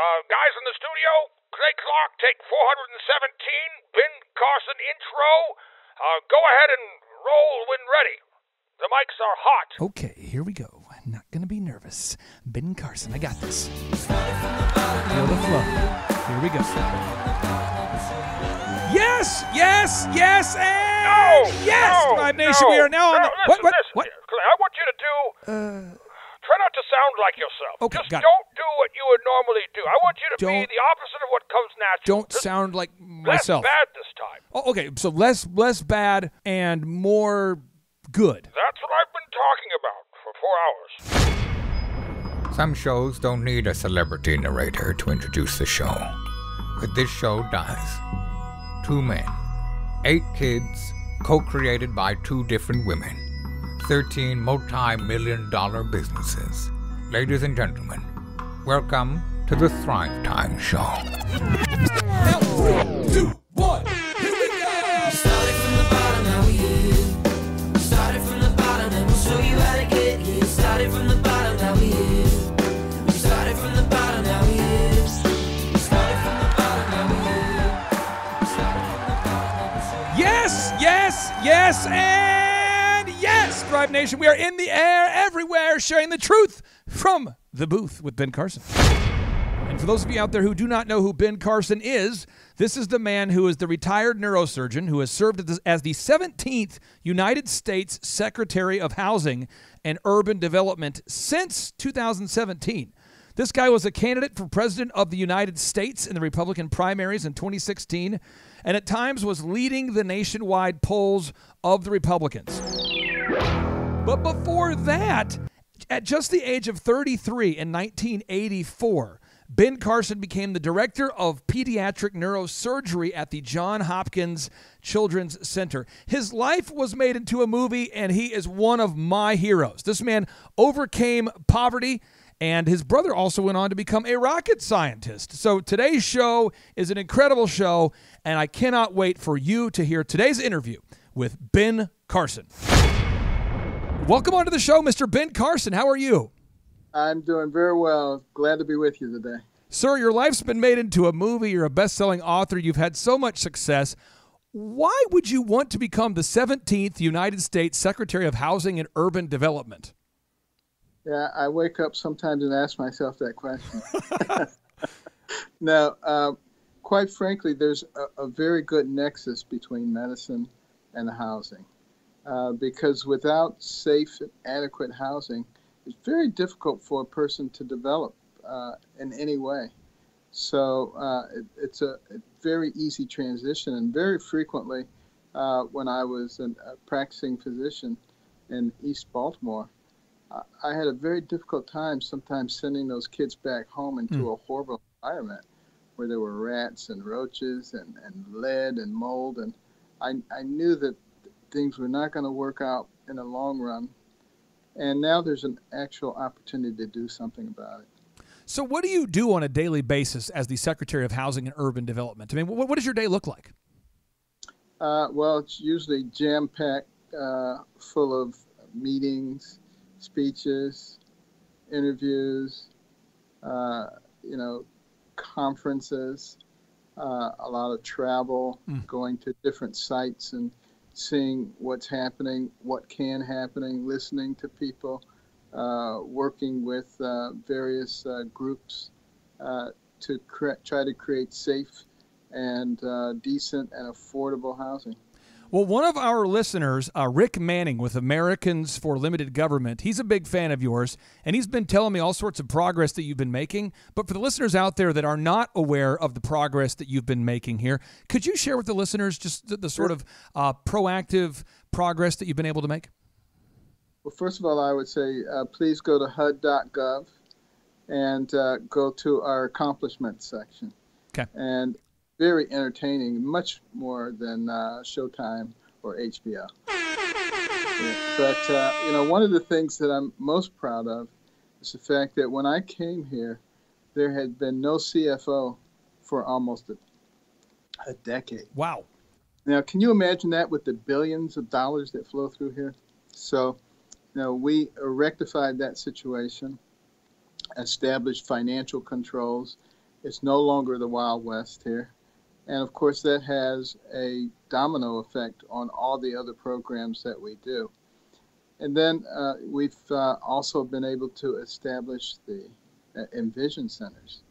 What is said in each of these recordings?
Guys in the studio, Clay Clark, take 417, Ben Carson intro. Go ahead and roll when ready. The mics are hot. Okay, here we go. I'm not going to be nervous. Ben Carson, I got this. Feel the flow. Here we go. Yes, yes, yes, and yes! Thrive Nation, we are now on the... Listen, what? Clay, I want you to do... Try not to sound like yourself. Okay, Just got don't do what you would normally do. I want you to be Don't- the opposite of what comes natural. Don't sound like myself. Less bad this time. Oh, okay, so less bad and more good. That's what I've been talking about for 4 hours. Some shows don't need a celebrity narrator to introduce the show, but this show does. 2 men, 8 kids, co-created by 2 different women, 13 multi-million-dollar businesses. Ladies and gentlemen, welcome to the Thrivetime Show. 3, 2, 1, here we go! Started from the bottom, now we here. Started from the bottom, and we'll show you how to get here. Started from the bottom, now we here. Started from the bottom, now we here. Started from the bottom, now we here. Started from the bottom, Yes, yes, yes, and yes! Thrive Nation, we are in the air everywhere, sharing the truth from the booth with Ben Carson. And for those of you out there who do not know who Ben Carson is, this is the man who is the retired neurosurgeon who has served as the 17th United States Secretary of Housing and Urban Development since 2017. This guy was a candidate for President of the United States in the Republican primaries in 2016, and at times was leading the nationwide polls of the Republicans. But before that, at just the age of 33 in 1984, Ben Carson became the director of pediatric neurosurgery at the Johns Hopkins Children's Center. His life was made into a movie, and he is one of my heroes. This man overcame poverty, and his brother also went on to become a rocket scientist. So today's show is an incredible show, and I cannot wait for you to hear today's interview with Ben Carson. Welcome onto the show, Mr. Ben Carson. How are you? I'm doing very well. Glad to be with you today. Sir, your life's been made into a movie. You're a best-selling author. You've had so much success. Why would you want to become the 17th United States Secretary of Housing and Urban Development? Yeah, I wake up sometimes and ask myself that question. Now, quite frankly, there's a very good nexus between medicine and housing. Because without safe and adequate housing, it's very difficult for a person to develop in any way. So it's a very easy transition. And very frequently, when I was a practicing physician in East Baltimore, I had a very difficult time sometimes sending those kids back home into a horrible environment where there were rats and roaches and lead and mold. And I knew that things were not going to work out in the long run. And now there's an actual opportunity to do something about it. So what do you do on a daily basis as the Secretary of Housing and Urban Development? I mean, what does your day look like? Well, it's usually jam-packed, full of meetings, speeches, interviews, conferences, a lot of travel, going to different sites and seeing what's happening, what can happen, listening to people, working with various groups to try to create safe and decent and affordable housing. Well, one of our listeners, Rick Manning with Americans for Limited Government, he's a big fan of yours, and he's been telling me all sorts of progress that you've been making. But for the listeners out there that are not aware of the progress that you've been making here, could you share with the listeners just the sort of proactive progress that you've been able to make? Well, first of all, I would say please go to HUD.gov and go to our accomplishments section. Okay. And very entertaining, much more than Showtime or HBO. Yeah. But, one of the things that I'm most proud of is the fact that when I came here, there had been no CFO for almost a decade. Wow. Now, can you imagine that with the billions of dollars that flow through here? So, we rectified that situation, established financial controls, It's no longer the Wild West here. And of course, that has a domino effect on all the other programs that we do. And then we've also been able to establish the Envision Centers.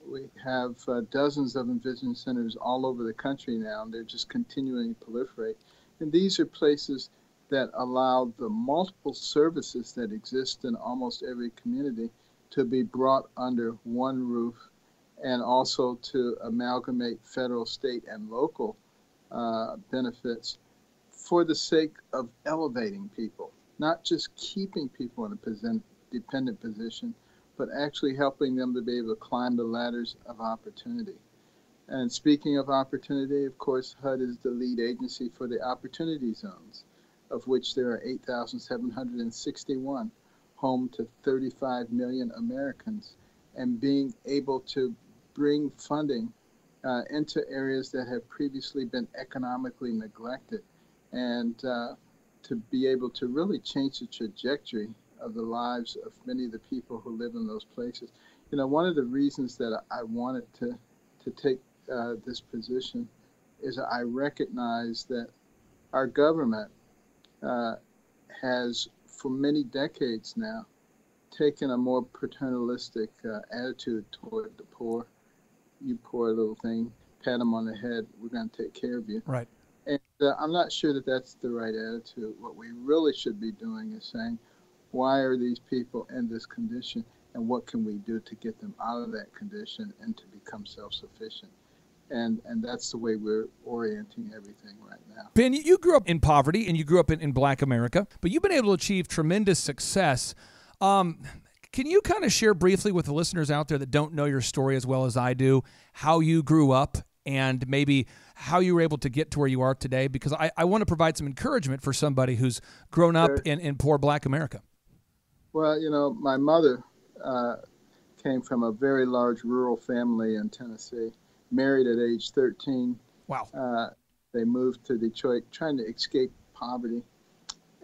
We have dozens of Envision Centers all over the country now, and they're just continuing to proliferate. And these are places that allow the multiple services that exist in almost every community to be brought under one roof, and also to amalgamate federal, state, and local benefits for the sake of elevating people, not just keeping people in a dependent position, but actually helping them to be able to climb the ladders of opportunity. And speaking of opportunity, of course, HUD is the lead agency for the opportunity zones, of which there are 8,761, home to 35 million Americans, and being able to bring funding into areas that have previously been economically neglected, and to be able to really change the trajectory of the lives of many of the people who live in those places. You know, one of the reasons that I wanted to take this position is I recognize that our government has, for many decades now, taken a more paternalistic attitude toward the poor. You poor little thing, pat them on the head, we're going to take care of you. Right. And I'm not sure that that's the right attitude. What we really should be doing is saying, why are these people in this condition, and what can we do to get them out of that condition and to become self-sufficient? And that's the way we're orienting everything right now. Ben, you grew up in poverty, and you grew up in Black America, but you've been able to achieve tremendous success. Can you kind of share briefly with the listeners out there that don't know your story as well as I do, how you grew up and maybe how you were able to get to where you are today? Because I want to provide some encouragement for somebody who's grown up in poor Black America. Well, you know, my mother came from a very large rural family in Tennessee, married at age 13. Wow. They moved to Detroit trying to escape poverty.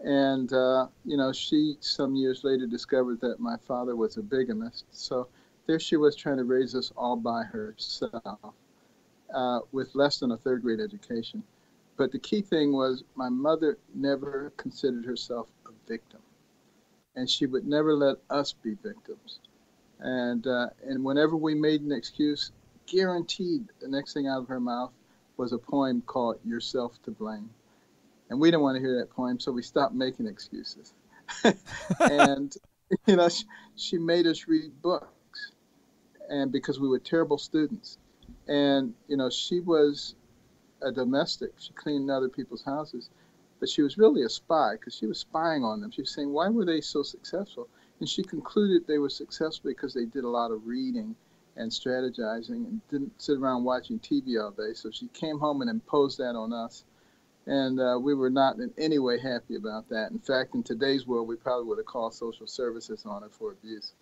And, you know, she some years later discovered that my father was a bigamist. So there she was trying to raise us all by herself with less than a third grade education. But the key thing was my mother never considered herself a victim. And she would never let us be victims. And whenever we made an excuse, guaranteed the next thing out of her mouth was a poem called Yourself to Blame. And we didn't want to hear that poem, so we stopped making excuses. And, you know, she made us read books, and because we were terrible students. And, you know, she was a domestic. She cleaned other people's houses, but she was really a spy because she was spying on them. She was saying, why were they so successful? And she concluded they were successful because they did a lot of reading and strategizing and didn't sit around watching TV all day. So she came home and imposed that on us. And we were not in any way happy about that. In fact, in today's world, we probably would have called social services on her for abuse.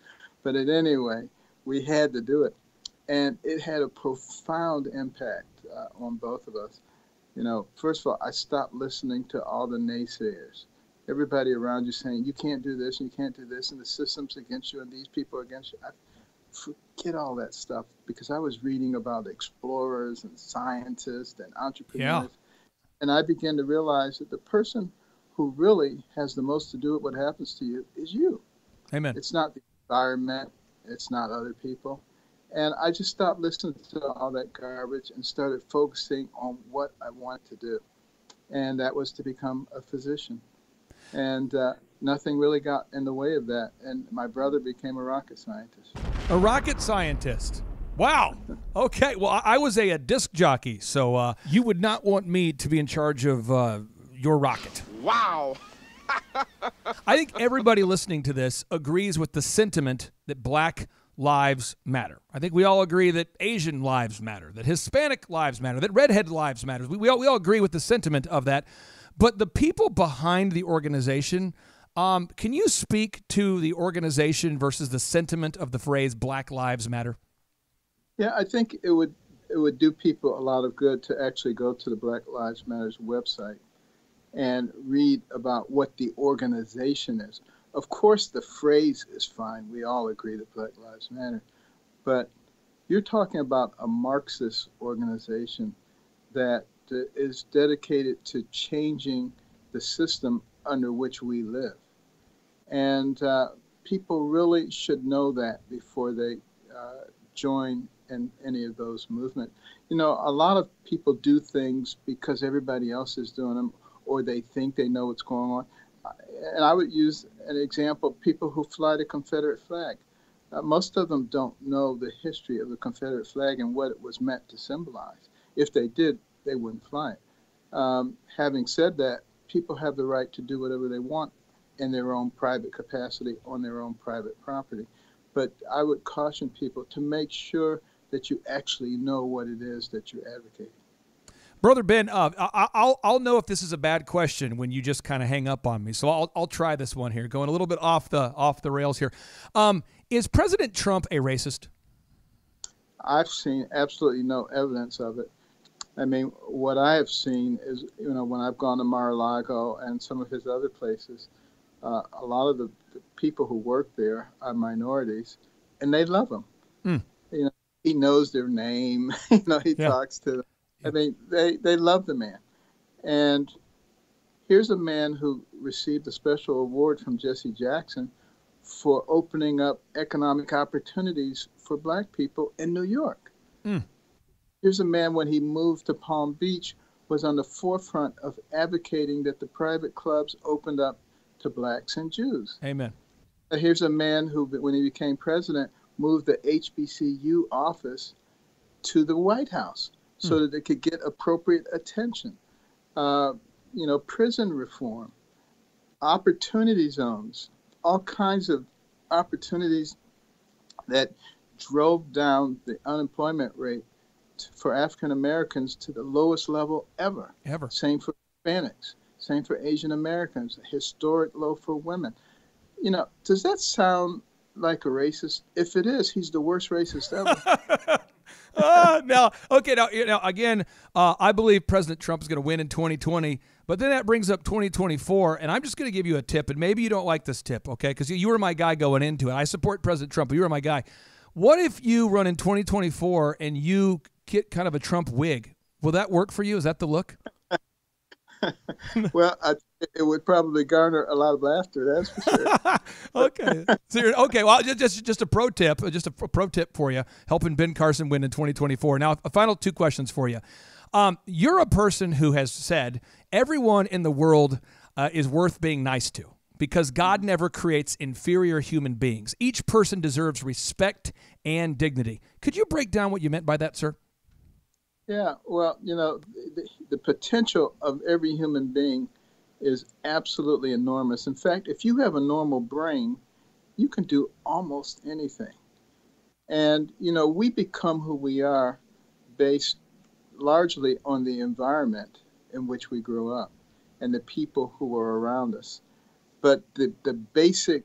But at any rate, we had to do it. And it had a profound impact on both of us. You know, first of all, I stopped listening to all the naysayers. Everybody around you saying, you can't do this, and you can't do this, and the system's against you, and these people are against you. Forget all that stuff, because I was reading about explorers and scientists and entrepreneurs. Yeah. And I began to realize that the person who really has the most to do with what happens to you is you. Amen. It's not the environment. It's not other people. And I just stopped listening to all that garbage and started focusing on what I wanted to do. And that was to become a physician. And nothing really got in the way of that. And my brother became a rocket scientist. A rocket scientist. Wow. Okay. Well, I was a disc jockey, so you would not want me to be in charge of your rocket. Wow. I think everybody listening to this agrees with the sentiment that Black lives matter. I think we all agree that Asian lives matter, that Hispanic lives matter, that redhead lives matter. We all agree with the sentiment of that. But the people behind the organization, can you speak to the organization versus the sentiment of the phrase Black Lives Matter? Yeah, I think it would do people a lot of good to actually go to the Black Lives Matter's website and read about what the organization is. Of course, the phrase is fine. We all agree that Black Lives Matter. But you're talking about a Marxist organization that is dedicated to changing the system under which we live. And people really should know that before they join in any of those movements. You know, a lot of people do things because everybody else is doing them, or they think they know what's going on. And I would use an example, people who fly the Confederate flag. Most of them don't know the history of the Confederate flag and what it was meant to symbolize. If they did, they wouldn't fly it. Having said that, people have the right to do whatever they want in their own private capacity on their own private property. But I would caution people to make sure that you actually know what it is that you're advocating. Brother Ben, I'll know if this is a bad question when you just kind of hang up on me. So I'll try this one here, going a little bit off the rails here. Is President Trump a racist? I've seen absolutely no evidence of it. I mean, what I have seen is, you know, when I've gone to Mar-a-Lago and some of his other places, a lot of the people who work there are minorities, and they love him. Mm. You know, he knows their name. You know, he talks to them. I mean, they love the man. And here's a man who received a special award from Jesse Jackson for opening up economic opportunities for black people in New York. Mm. Here's a man, when he moved to Palm Beach, was on the forefront of advocating that the private clubs opened up to blacks and Jews. Amen. Here's a man who, when he became president, moved the HBCU office to the White House so that it could get appropriate attention. You know, prison reform, opportunity zones, all kinds of opportunities that drove down the unemployment rate for African Americans to the lowest level ever. Same for Hispanics, same for Asian Americans, historic low for women. You know, does that sound like a racist? If it is, he's the worst racist ever. Now, again, I believe President Trump is going to win in 2020, but then that brings up 2024, and I'm just going to give you a tip, and maybe you don't like this tip, okay, because you were my guy going into it. I support President Trump, but you were my guy. What if you run in 2024 and you get kind of a Trump wig? Will that work for you? Is that the look? Well, it would probably garner a lot of laughter, that's for sure. Okay. Okay. Well, just a pro tip, for you, helping Ben Carson win in 2024. Now, a final two questions for you. You're a person who has said everyone in the world is worth being nice to because God never creates inferior human beings. Each person deserves respect and dignity. Could you break down what you meant by that, sir? Yeah, well, you know, the potential of every human being is absolutely enormous. In fact, if you have a normal brain, you can do almost anything. And, you know, we become who we are based largely on the environment in which we grew up and the people who are around us. But the basic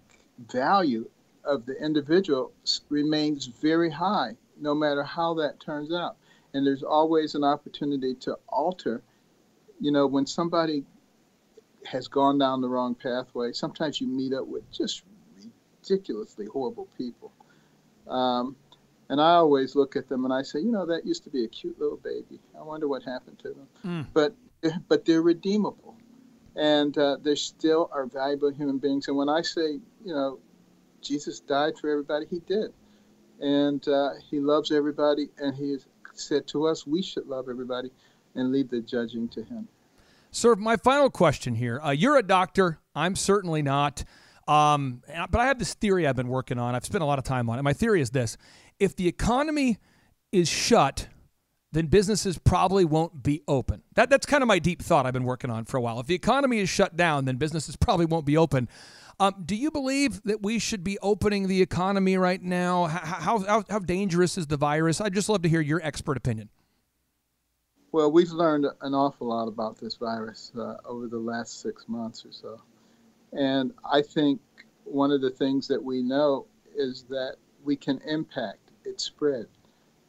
value of the individual remains very high, no matter how that turns out. And there's always an opportunity to alter. You know, when somebody has gone down the wrong pathway, sometimes you meet up with just ridiculously horrible people. And I always look at them and I say, you know, that used to be a cute little baby. I wonder what happened to them. But they're redeemable. And they still are valuable human beings. And when I say, you know, Jesus died for everybody, he did. And he loves everybody, and he has said to us we should love everybody and leave the judging to him. Sir, my final question here. You're a doctor. I'm certainly not. But I have this theory I've been working on. I've spent a lot of time on it. My theory is this. If the economy is shut, then businesses probably won't be open. That's kind of my deep thought I've been working on for a while. If the economy is shut down, then businesses probably won't be open. Do you believe that we should be opening the economy right now? How dangerous is the virus? I'd just love to hear your expert opinion. Well, we've learned an awful lot about this virus over the last 6 months or so. And I think one of the things that we know is that we can impact its spread,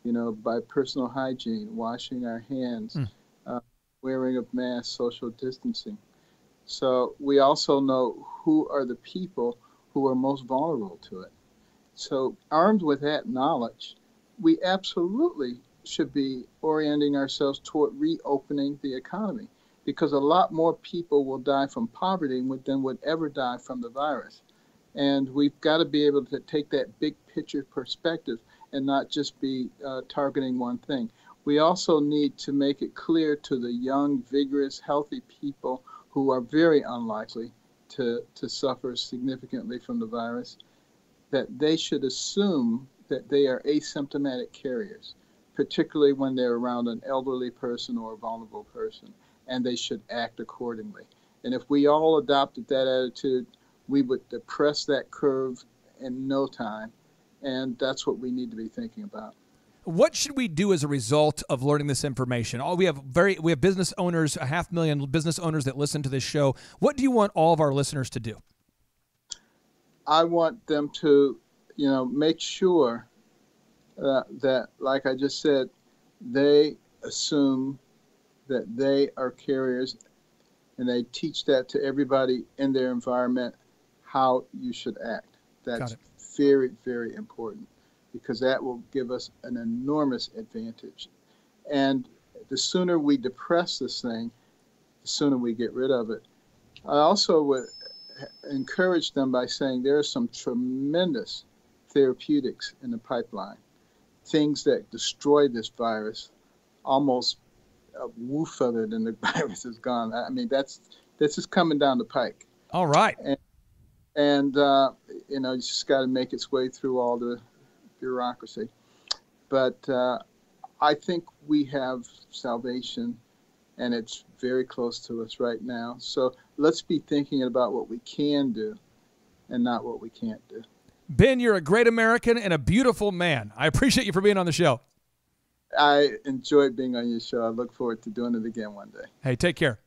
you know, by personal hygiene, washing our hands, wearing of masks, social distancing. So we also know who are the people who are most vulnerable to it. So armed with that knowledge, we absolutely should be orienting ourselves toward reopening the economy, because a lot more people will die from poverty than would ever die from the virus. And we've got to be able to take that big picture perspective and not just be targeting one thing. We also need to make it clear to the young, vigorous, healthy people who are very unlikely to suffer significantly from the virus that they should assume that they are asymptomatic carriers, particularly when they're around an elderly person or a vulnerable person, and they should act accordingly. And if we all adopted that attitude, we would depress that curve in no time, and that's what we need to be thinking about. What should we do as a result of learning this information? We have business owners, 500,000 business owners that listen to this show. What do you want all of our listeners to do? I want them to, make sure that, like I just said, they assume that they are carriers, and they teach that to everybody in their environment, how you should act. That's very, very important, because that will give us an enormous advantage. And the sooner we depress this thing, the sooner we get rid of it. I also would encourage them by saying there are some tremendous therapeutics in the pipeline, things that destroy this virus, almost a woof of it and the virus is gone. I mean, this is coming down the pike. All right. And you just got to make its way through all the bureaucracy. But I think we have salvation, and it's very close to us right now. So let's be thinking about what we can do and not what we can't do. Ben, you're a great American and a beautiful man. I appreciate you for being on the show. I enjoyed being on your show. I look forward to doing it again one day. Hey, take care.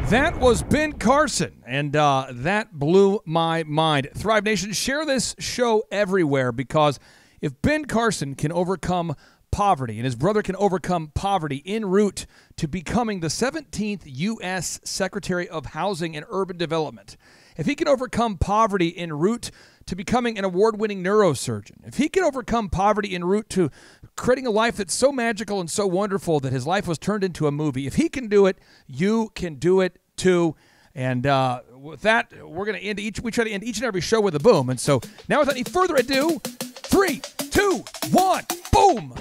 That was Ben Carson, and that blew my mind. Thrive Nation, share this show everywhere, because if Ben Carson can overcome poverty and his brother can overcome poverty en route to becoming the 17th U.S. Secretary of Housing and Urban Development, if he can overcome poverty en route to becoming an award-winning neurosurgeon, if he can overcome poverty en route to creating a life that's so magical and so wonderful that his life was turned into a movie, if he can do it, you can do it too. And with that, we're going to end we try to end each and every show with a boom. And so now, without any further ado, 3, 2, 1, boom.